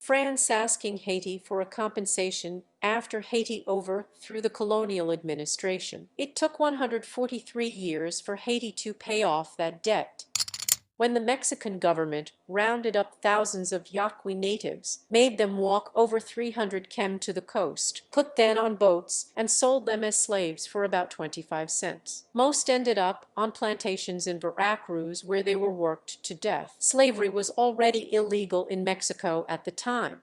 France asking Haiti for a compensation after Haiti overthrew the colonial administration. It took 143 years for Haiti to pay off that debt. When the Mexican government rounded up thousands of Yaqui natives, made them walk over 300 km to the coast, put them on boats, and sold them as slaves for about 25 cents. Most ended up on plantations in Veracruz where they were worked to death. Slavery was already illegal in Mexico at the time.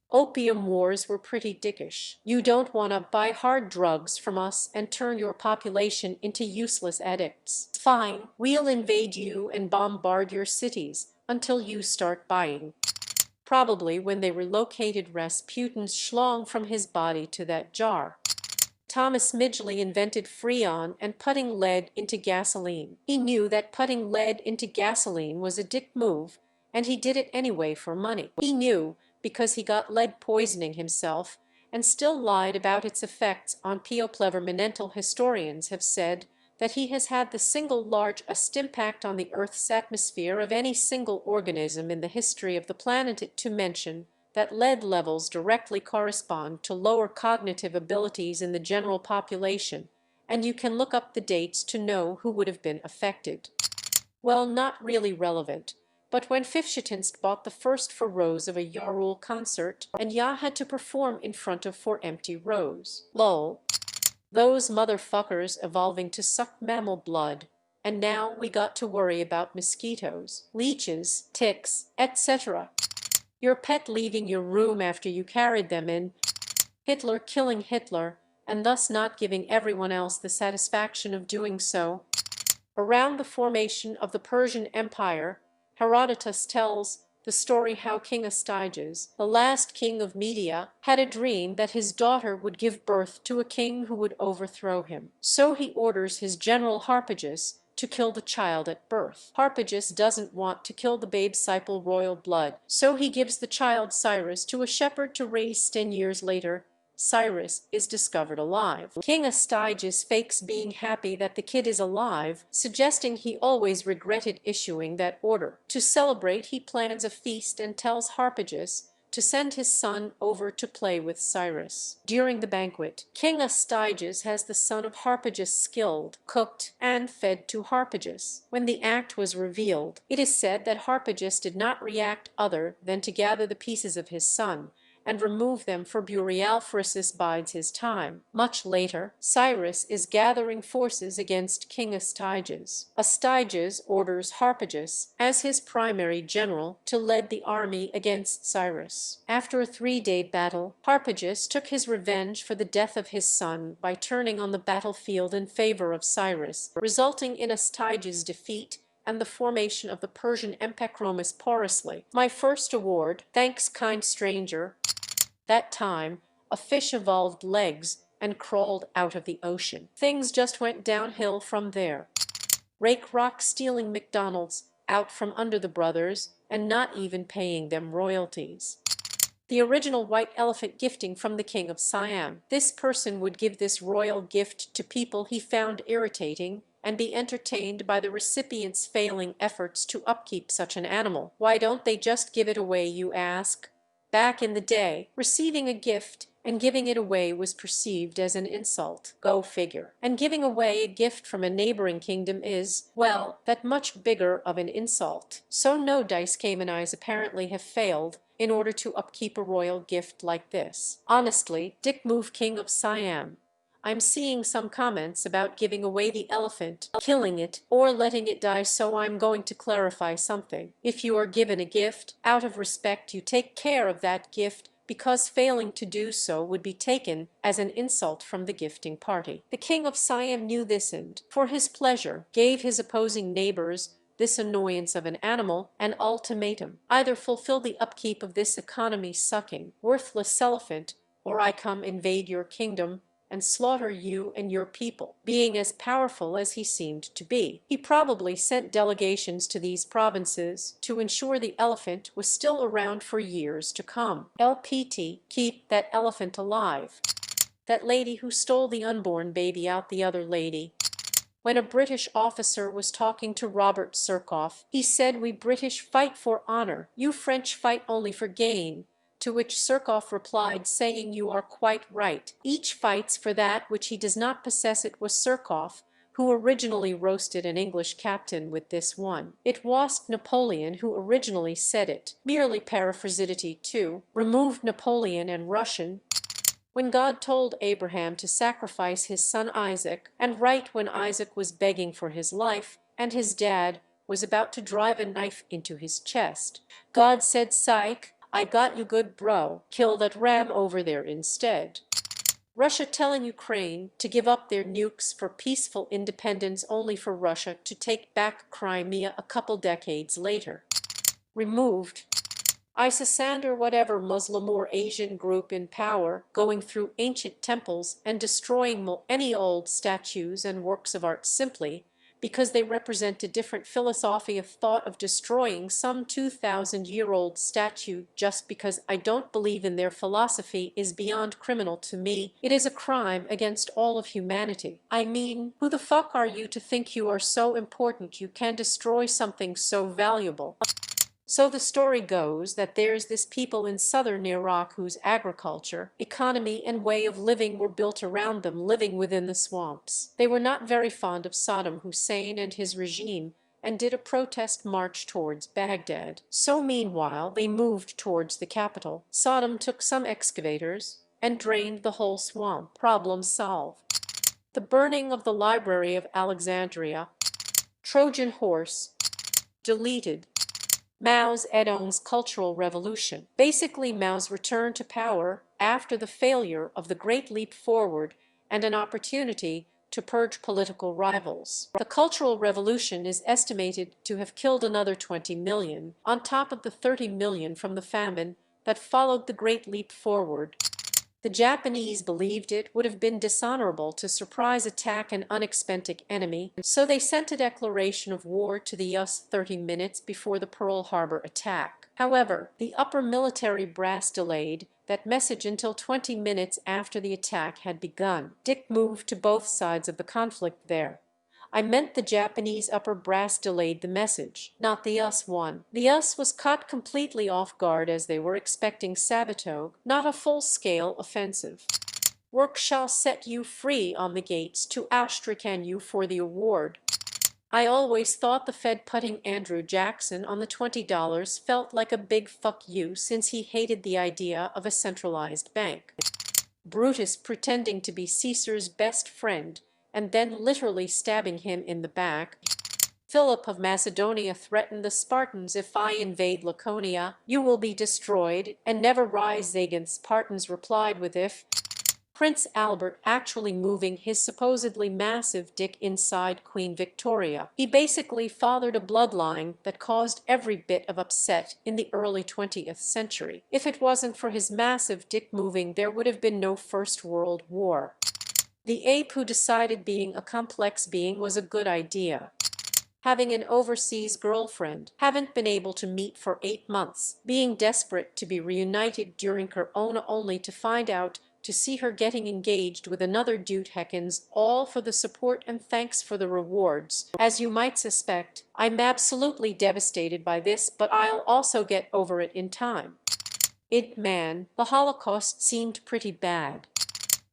Opium wars were pretty dickish. You don't want to buy hard drugs from us and turn your population into useless addicts. Fine, we'll invade you and bombard your cities until you start buying. Probably when they relocated Rasputin's schlong from his body to that jar. Thomas Midgley invented Freon and putting lead into gasoline. He knew that putting lead into gasoline was a dick move, and he did it anyway for money. He knew because he got lead poisoning himself and still lied about its effects on people. Mental historians have said that he has had the single largest impact on the Earth's atmosphere of any single organism in the history of the planet, to mention that lead levels directly correspond to lower cognitive abilities in the general population, and you can look up the dates to know who would have been affected. Well, not really relevant, but when 50 bought the first 4 rows of a Ja Rule concert, and Ja had to perform in front of 4 empty rows. Lol. Those motherfuckers evolving to suck mammal blood, and now we got to worry about mosquitoes, leeches, ticks, etc. Your pet leaving your room after you carried them in, Hitler killing Hitler, and thus not giving everyone else the satisfaction of doing so. Around the formation of the Persian Empire, Herodotus tells the story how King Astyages, the last king of Media, had a dream that his daughter would give birth to a king who would overthrow him. So he orders his general Harpagus to kill the child at birth. Harpagus doesn't want to kill the babe's simple royal blood, so he gives the child Cyrus to a shepherd to raise. 10 years later, Cyrus is discovered alive. King Astyages fakes being happy that the kid is alive, suggesting he always regretted issuing that order. To celebrate, he plans a feast and tells Harpagus to send his son over to play with Cyrus. During the banquet, King Astyages has the son of Harpagus skilled, cooked, and fed to Harpagus. When the act was revealed, it is said that Harpagus did not react other than to gather the pieces of his son and remove them, for Borealphorus bides his time. Much later, Cyrus is gathering forces against King Astyages. Astyages orders Harpagus, as his primary general, to lead the army against Cyrus. After a 3-day battle, Harpagus took his revenge for the death of his son by turning on the battlefield in favor of Cyrus, resulting in Astyages' defeat and the formation of the Persian Empire. Porously. My first award, thanks kind stranger. That time, a fish evolved legs and crawled out of the ocean. Things just went downhill from there. Rake Rock stealing McDonald's out from under the brothers and not even paying them royalties. The original white elephant gifting from the King of Siam. This person would give this royal gift to people he found irritating and be entertained by the recipient's failing efforts to upkeep such an animal. Why don't they just give it away, you ask? Back in the day, receiving a gift and giving it away was perceived as an insult. Go figure. And giving away a gift from a neighboring kingdom is, well, that much bigger of an insult. So no dice Caymanese apparently have failed in order to upkeep a royal gift like this. Honestly, dick move King of Siam. I'm seeing some comments about giving away the elephant, killing it, or letting it die, so I'm going to clarify something. If you are given a gift, out of respect you take care of that gift, because failing to do so would be taken as an insult from the gifting party. The King of Siam knew this and, for his pleasure, gave his opposing neighbors this annoyance of an animal an ultimatum: either fulfill the upkeep of this economy-sucking, worthless elephant, or I come invade your kingdom and slaughter you and your people. Being as powerful as he seemed to be, he probably sent delegations to these provinces to ensure the elephant was still around for years to come. LPT, keep that elephant alive. That lady who stole the unborn baby out the other lady. When a British officer was talking to Robert Surkoff, he said, "We British fight for honor, you French fight only for gain. to which Surkoff replied saying, "You are quite right. Each fights for that which he does not possess." It was Surkoff who originally roasted an English captain with this one. It wasn't Napoleon who originally said it. Merely paraphrasity too. Removed Napoleon and Russian. When God told Abraham to sacrifice his son Isaac, and right when Isaac was begging for his life, and his dad was about to drive a knife into his chest, God said, "Psych, I got you good, bro. Kill that ram over there instead." Russia telling Ukraine to give up their nukes for peaceful independence, only for Russia to take back Crimea a couple decades later. Removed ISIS or whatever Muslim or Asian group in power, going through ancient temples and destroying any old statues and works of art simply because they represent a different philosophy of thought, of destroying some 2,000-year-old statue just because I don't believe in their philosophy is beyond criminal to me. It is a crime against all of humanity. I mean, who the fuck are you to think you are so important you can destroy something so valuable? So the story goes that there's this people in southern Iraq whose agriculture, economy, and way of living were built around them living within the swamps. They were not very fond of Saddam Hussein and his regime, and did a protest march towards Baghdad. So meanwhile they moved towards the capital. Saddam took some excavators and drained the whole swamp. Problem solved. The burning of the Library of Alexandria. Trojan horse. Deleted. Mao Zedong's Cultural Revolution. Basically Mao's return to power after the failure of the Great Leap Forward and an opportunity to purge political rivals. The Cultural Revolution is estimated to have killed another 20 million, on top of the 30 million from the famine that followed the Great Leap Forward. The Japanese believed it would have been dishonorable to surprise attack an unexpected enemy, so they sent a declaration of war to the US 30 minutes before the Pearl Harbor attack. However, the upper military brass delayed that message until 20 minutes after the attack had begun. Dick moved to both sides of the conflict there. I meant the Japanese upper brass delayed the message, not the US one. The US was caught completely off guard as they were expecting sabotage, not a full-scale offensive. Work shall set you free on the gates to Austrican you for the award. I always thought the Fed putting Andrew Jackson on the $20 felt like a big fuck you since he hated the idea of a centralized bank. Brutus pretending to be Caesar's best friend and then literally stabbing him in the back. Philip of Macedonia threatened the Spartans, "If I invade Laconia, you will be destroyed and never rise again." Spartans replied with "if." Prince Albert actually moving his supposedly massive dick inside Queen Victoria. He basically fathered a bloodline that caused every bit of upset in the early 20th century. If it wasn't for his massive dick moving, there would have been no First World War. The ape who decided being a complex being was a good idea. Having an overseas girlfriend, haven't been able to meet for 8 months, being desperate to be reunited during Corona only to find out to see her getting engaged with another dude, heckins, all for the support and thanks for the rewards. As you might suspect, I'm absolutely devastated by this, but I'll also get over it in time. Man, the Holocaust seemed pretty bad.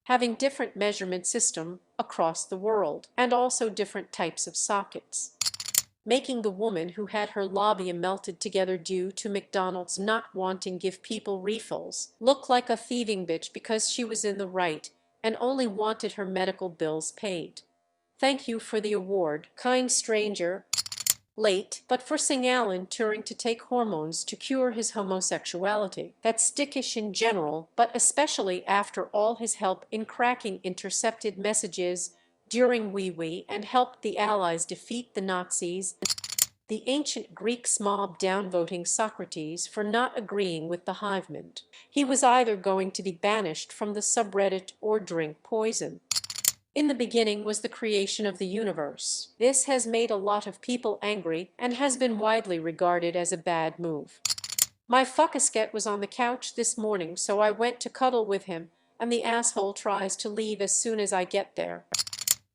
Having different measurement system across the world, and also different types of sockets. Making the woman who had her labia melted together due to McDonald's not wanting give people refills look like a thieving bitch because she was in the right and only wanted her medical bills paid. Thank you for the award, kind stranger. Late, but forcing Alan Turing to take hormones to cure his homosexuality. That's dickish in general, but especially after all his help in cracking intercepted messages during Wee Wee and helped the Allies defeat the Nazis. The ancient Greeks mobbed downvoting Socrates for not agreeing with the hivement. He was either going to be banished from the subreddit or drink poison. In the beginning was the creation of the universe. This has made a lot of people angry and has been widely regarded as a bad move. My fuckasket was on the couch this morning, so I went to cuddle with him, and the asshole tries to leave as soon as I get there.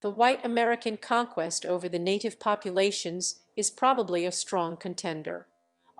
The white American conquest over the native populations is probably a strong contender.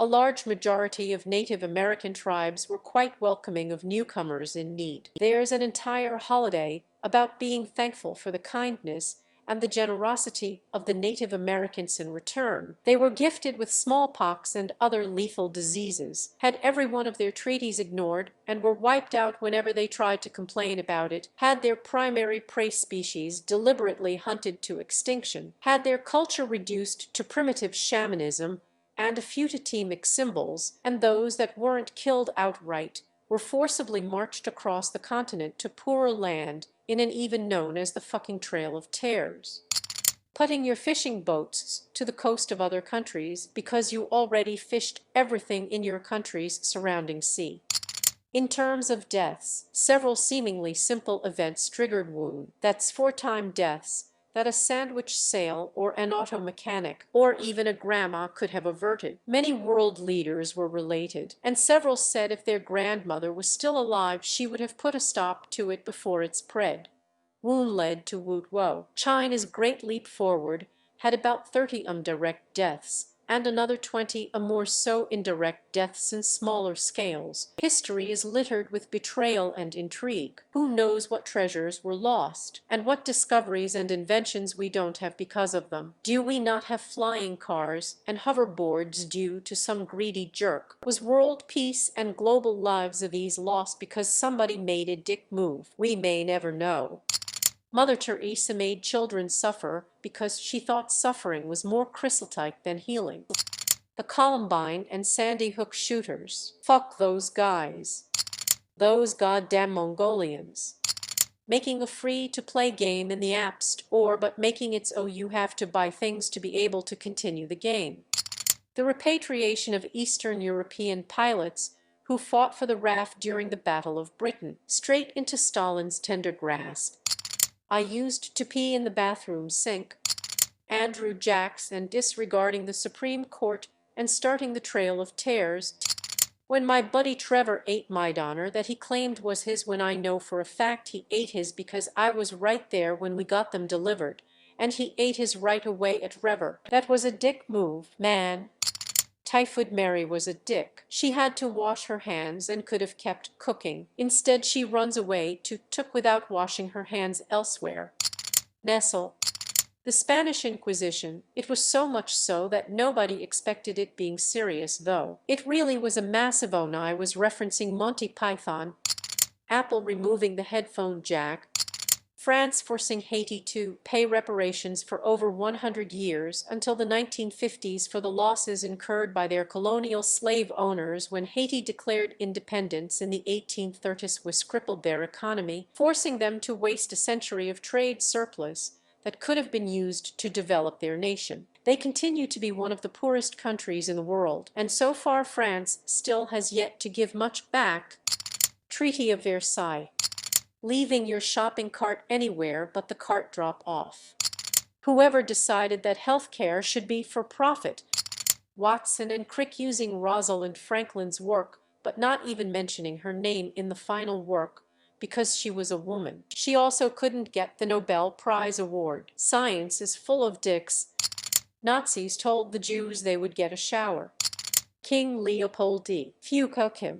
A large majority of Native American tribes were quite welcoming of newcomers in need. There's an entire holiday about being thankful for the kindness and the generosity of the Native Americans in return. They were gifted with smallpox and other lethal diseases, had every one of their treaties ignored, and were wiped out whenever they tried to complain about it, had their primary prey species deliberately hunted to extinction, had their culture reduced to primitive shamanism and a few totemic symbols, and those that weren't killed outright were forcibly marched across the continent to poorer land in an even known as the fucking Trail of Tears. Putting your fishing boats to the coast of other countries because you already fished everything in your country's surrounding sea. In terms of deaths, several seemingly simple events triggered wound. That's four-time deaths that a sandwich sale or an auto mechanic or even a grandma could have averted. Many world leaders were related, and several said if their grandmother was still alive she would have put a stop to it before it spread. Wound led to Woot Wo. China's Great Leap Forward had about 30 direct deaths, and another 20 more so indirect deaths in smaller scales. History is littered with betrayal and intrigue. Who knows what treasures were lost, and what discoveries and inventions we don't have because of them? Do we not have flying cars and hoverboards due to some greedy jerk? Was world peace and global lives of ease lost because somebody made a dick move? We may never know. Mother Teresa made children suffer because she thought suffering was more chrysolite than healing. The Columbine and Sandy Hook shooters. Fuck those guys. Those goddamn Mongolians. Making a free-to-play game in the App Store, but making it so you have to buy things to be able to continue the game. The repatriation of Eastern European pilots who fought for the RAF during the Battle of Britain, straight into Stalin's tender grasp. I used to pee in the bathroom sink. Andrew Jackson disregarding the Supreme Court and starting the Trail of Tears. When my buddy Trevor ate my doner that he claimed was his when I know for a fact he ate his because I was right there when we got them delivered, and he ate his right away at Trevor. That was a dick move, man. Typhoid Mary was a dick. She had to wash her hands and could have kept cooking. Instead she runs away to took without washing her hands elsewhere. Nestle. The Spanish Inquisition. It was so much so that nobody expected it being serious, though. It really was a massive one. I was referencing Monty Python. Apple removing the headphone jack. France forcing Haiti to pay reparations for over 100 years until the 1950s for the losses incurred by their colonial slave owners when Haiti declared independence in the 1830s, which crippled their economy, forcing them to waste a century of trade surplus that could have been used to develop their nation. They continue to be one of the poorest countries in the world, and so far France still has yet to give much back. Treaty of Versailles. Leaving your shopping cart anywhere but the cart drop off. Whoever decided that healthcare should be for profit? Watson and Crick using Rosalind Franklin's work, but not even mentioning her name in the final work because she was a woman. She also couldn't get the Nobel Prize award. Science is full of dicks. Nazis told the Jews they would get a shower. King Leopold D. Fukuoka.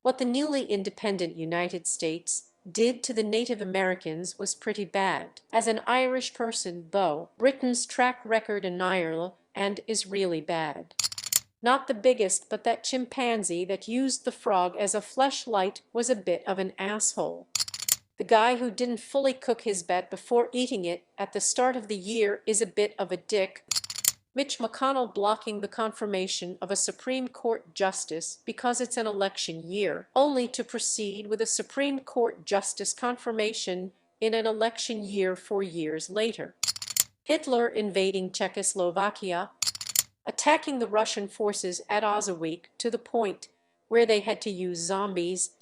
What the newly independent United States did to the Native Americans was pretty bad. As an Irish person, though, Britain's track record in Ireland is really bad. Not the biggest, but that chimpanzee that used the frog as a fleshlight was a bit of an asshole. The guy who didn't fully cook his bet before eating it at the start of the year is a bit of a dick. Mitch McConnell blocking the confirmation of a Supreme Court justice because it's an election year, only to proceed with a Supreme Court justice confirmation in an election year 4 years later. Hitler invading Czechoslovakia, attacking the Russian forces at Ozawik to the point where they had to use zombies.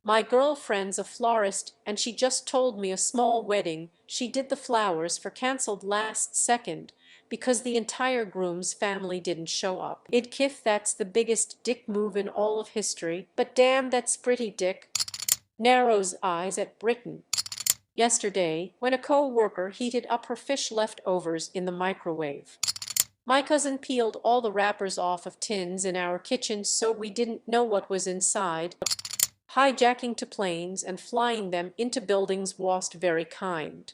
My girlfriend's a florist and she just told me a small wedding she did the flowers for canceled last second because the entire groom's family didn't show up. I'd kiff that's the biggest dick move in all of history, but damn that's pretty dick. Narrows eyes at Britain. Yesterday, when a co-worker heated up her fish leftovers in the microwave. My cousin peeled all the wrappers off of tins in our kitchen so we didn't know what was inside. Hijacking to planes and flying them into buildings was't very kind.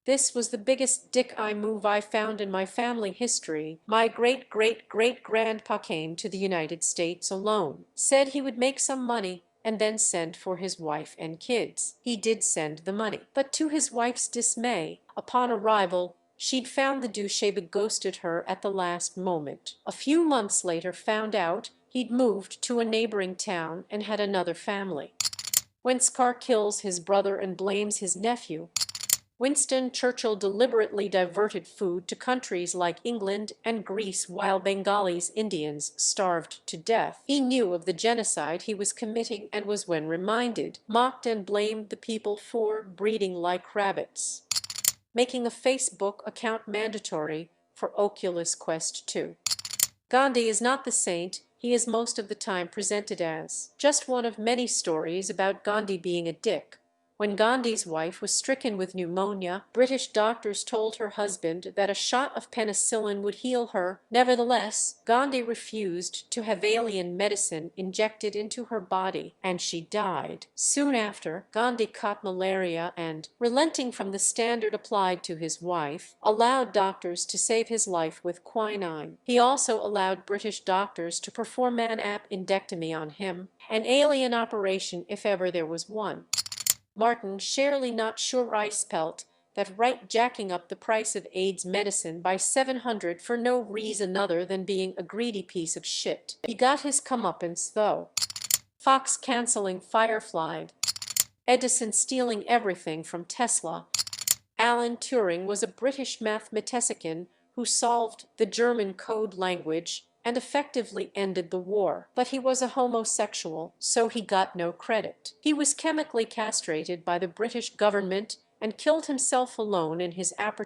This was the biggest dick I move I found in my family history. My great-great-great-grandpa came to the United States alone, said he would make some money, and then send for his wife and kids. He did send the money, but to his wife's dismay, upon arrival, she'd found the douchebag ghosted her at the last moment. A few months later found out he'd moved to a neighboring town and had another family. When Scar kills his brother and blames his nephew, Winston Churchill deliberately diverted food to countries like England and Greece while Bengalis Indians starved to death. He knew of the genocide he was committing and was, when reminded, mocked and blamed the people for breeding like rabbits, making a Facebook account mandatory for Oculus Quest 2. Gandhi is not the saint he is most of the time presented as. Just one of many stories about Gandhi being a dick. When Gandhi's wife was stricken with pneumonia, British doctors told her husband that a shot of penicillin would heal her. Nevertheless, Gandhi refused to have alien medicine injected into her body, and she died. Soon after, Gandhi caught malaria and, relenting from the standard applied to his wife, allowed doctors to save his life with quinine. He also allowed British doctors to perform an appendectomy on him, an alien operation if ever there was one. Martin Shirley not sure I spelt that right, jacking up the price of AIDS medicine by 700 for no reason other than being a greedy piece of shit. He got his comeuppance though. Fox canceling Firefly, Edison stealing everything from Tesla. Alan Turing was a British mathematician who solved the German code language and effectively ended the war. But he was a homosexual, so he got no credit. He was chemically castrated by the British government and killed himself alone in his apartment.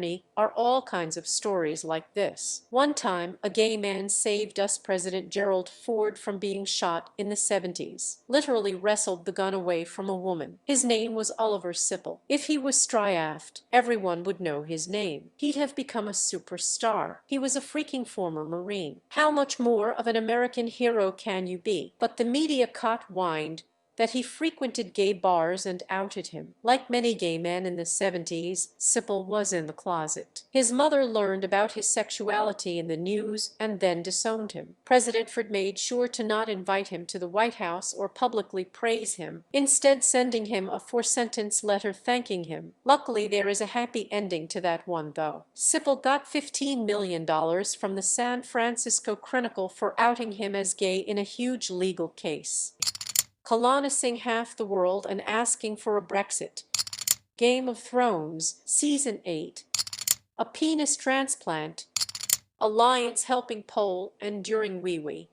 There are all kinds of stories like this. One time, a gay man saved us President Gerald Ford from being shot in the 70s. Literally wrestled the gun away from a woman. His name was Oliver Sipple. If he was Stryaft, everyone would know his name. He'd have become a superstar. He was a freaking former Marine. How much more of an American hero can you be? But the media caught wind that he frequented gay bars and outed him. Like many gay men in the 70s, Sipple was in the closet. His mother learned about his sexuality in the news and then disowned him. President Ford made sure to not invite him to the White House or publicly praise him, instead sending him a 4-sentence letter thanking him. Luckily, there is a happy ending to that one, though. Sipple got $15 million from the San Francisco Chronicle for outing him as gay in a huge legal case. Colonizing half the world and asking for a Brexit. Game of Thrones, Season 8. A penis transplant. Alliance helping Pole enduring wee-wee.